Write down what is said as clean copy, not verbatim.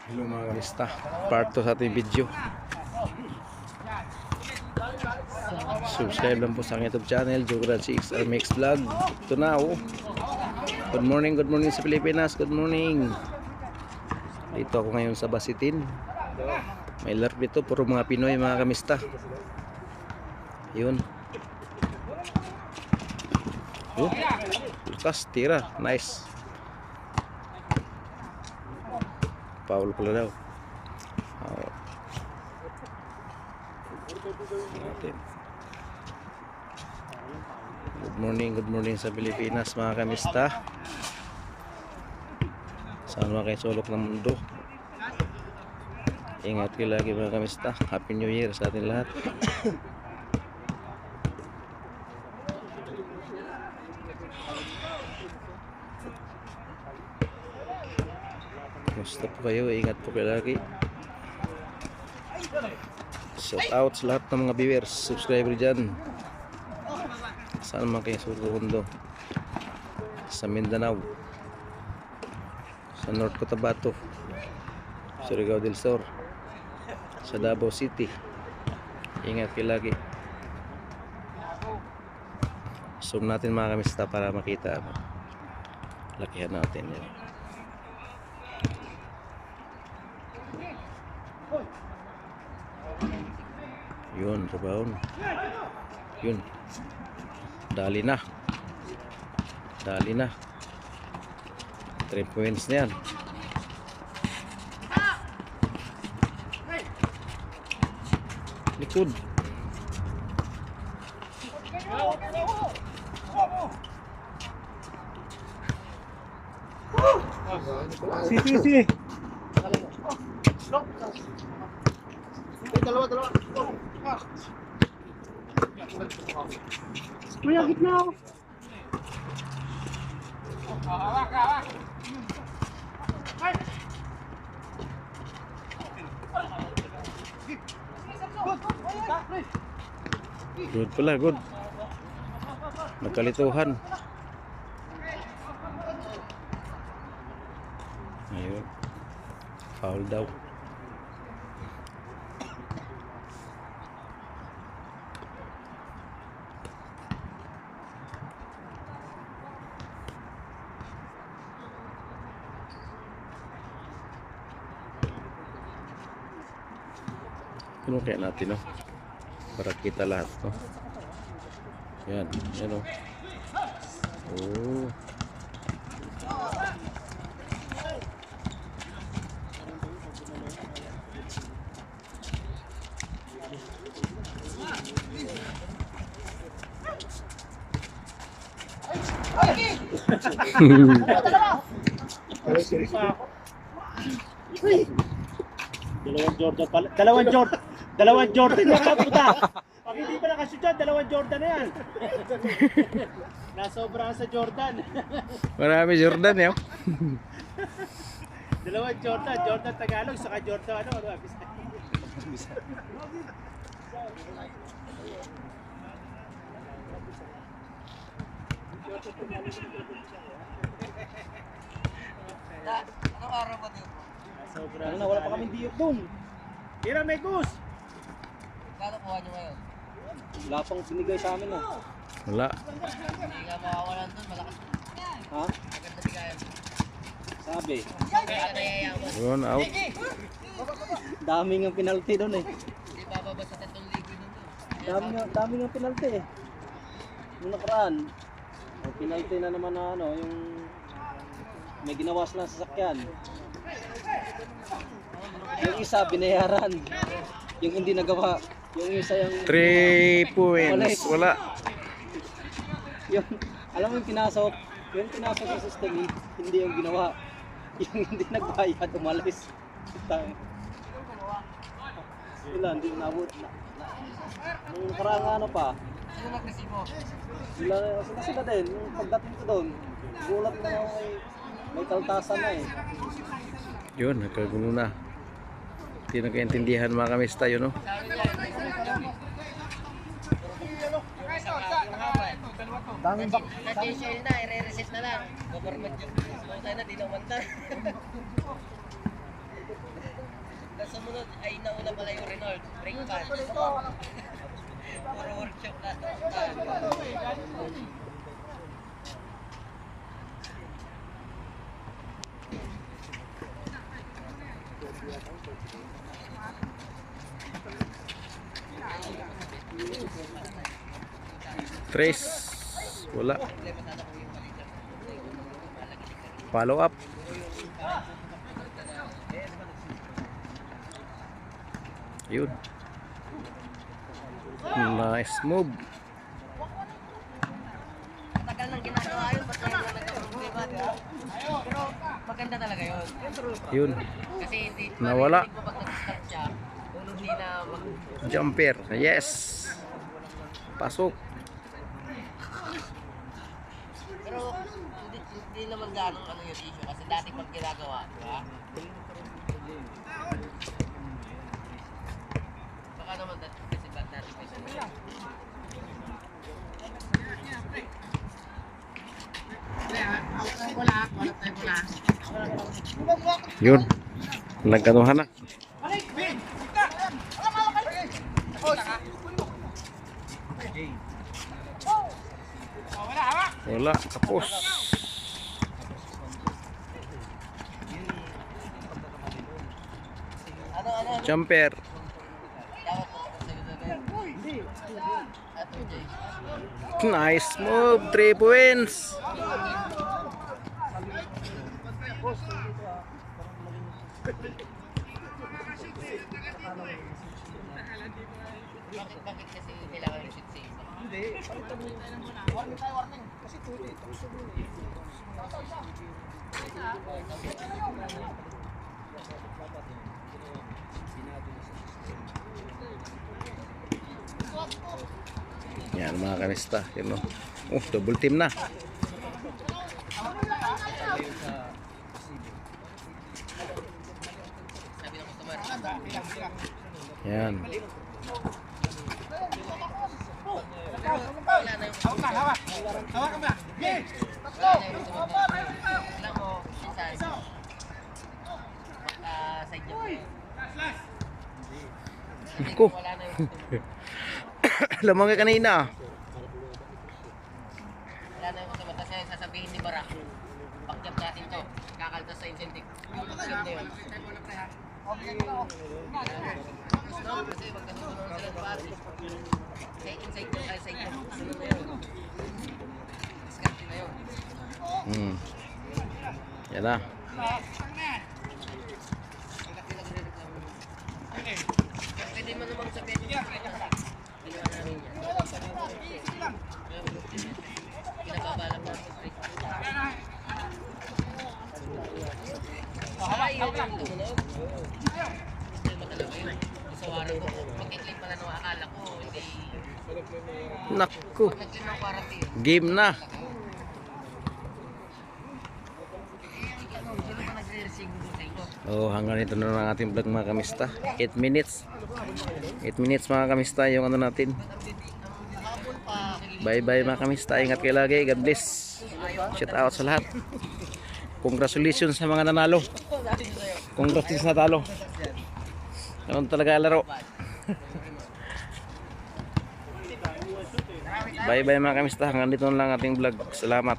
Hello mga kamista, part 2 sa ating video. Subscribe lang po sa aking YouTube channel, Jograd CX RMX Vlog. Ito na oh. Good morning sa Pilipinas, good morning. Dito ako ngayon sa Basitin. May lark dito, puro mga Pinoy mga kamista. Yun. Lukas, tira, nice. Foul pala daw. Good morning sa Pilipinas mga kamista. Saan mga kayo sulok ng mundo. Ingat kayo lagi mga kamista. Happy New Year sa atin lahat. Kumusta po kayo? Ingat po kayo lagi. Shout out sa lahat ng mga viewers, subscriber dyan. Saan man kayo sulok mundo. Sa Mindanao, sa North Cotabato, Surigao del Sur, sa Davao City. Ingat kayo lagi. Zoom natin mga kamista para makita lakihan natin yan. Yun, rebound. Yun. Dali na. 3 points na yan. Likod. Si. Dalawa. Kuya, gitna ako. Hawak. Good pala, good. Nagkalituhan. Ayun. Foul daw. Ano kaya natin, no? Para kita lahat, no? Yan, oh. Oh. Dalawang Jordan na kaputa. Pag hindi pa nakashoot dyan, dalawang Jordan na yan. Nasobra sa Jordan. Marami Jordan, eh. Dalawang Jordan Tagalog, saka Jordan Anong araw ba dito? Sobra. Wala pa kaming diyot dun. Tira, Megus! Kano kuha nyo ngayon? Wala pang binigay sa amin ah. Wala. Hindi ka makawalan doon, malakas. Ha? Maganda bigayan. Sabi. Kaya nayayaman. Yun, out. Daming ang penalty doon eh. Hindi bababa sa 3,000 doon. Daming ang penalty eh. Nung nakaraan, may penalty na naman na ano, yung may ginawa silang sasakyan. Yung isa binayaran. Yung hindi nagawa. Yung isa yung 3 points. Wala. yung, alam mo yung pinasok sa system, hindi yung ginawa. Yung hindi nagbayad, umalis. Sila, hindi nabot. Nung nakarang ano pa, Sino nag-resibo? sila din, yung pagdating ko doon, gulat na ako may kaltasan na eh. Yun, nagkagulo na. Hindi nagkaintindihan mga kamista yun, no? Daming bak. Nag-issue na, i-reset na lang. Government yung tayo na, di na umanta. Ay, nauna pala yung Renault. Brake pad. Puro workshop na. Trace. Wala. Follow up. Yun. Nice move. Tagal nang ginagawa yun. Ba't ngayon na nagkaproblema, di ba? Pero maganda talaga yun. Yun. Kasi hindi Nawala. marinig mo pag nag-start siya. Kung hindi na Jumper. Yes. Pasok. Pero hindi naman ganong ano yung issue. Kasi dati pag ginagawa, di ba? Baka naman dati kasi ba't dati pa siya. Yun. Nagkanuhan na. Wala. Kapos. Ano? Jumper. Dapat po sa At Jay. Nice move. 3 points. Bakit kasi kailangan yung sit safe? Yan mga kanista. Yun, oh. Double team na. Sabi ng customer. Yan. Wala na yung customer. Alam mo, minsan, side job eh. Ko. Wala na yung customer. Lamang ka kanina. Wala na yung customer. Kasi sasabihin ni Barak, pakyap natin to. Kakaltas sa incentive. Yung pakyap na yun. No, kasi magkasunod sila ng pati. Kaya inside job, side job. Sunod na yun. Discarte na yun. Yan na. Pwede mo namang sabihin niya. Ginawa namin yan. Pinababalak namin sa straight. Ay, yun yung tumunog. Problema talaga yun. Isawaran ko. Pagkiklip pala nung akala ko, hindi. Naku. Pagkiklip ng quarantine. Game na. Sino ba nagre-receive mo sa inyo? Oh, hanggang ito na lang ating vlog mga kamista. 8 minutes. 8 minutes mga kamista yung ano natin. Hapon pa. Bye bye mga kamista. Ingat kayo lagi. God bless. Shout out sa lahat. Congratulations sa mga nanalo. Congratulations na talo. Ganun talaga laro. Bye bye mga kamista. Hanggang dito na lang ating vlog. Salamat.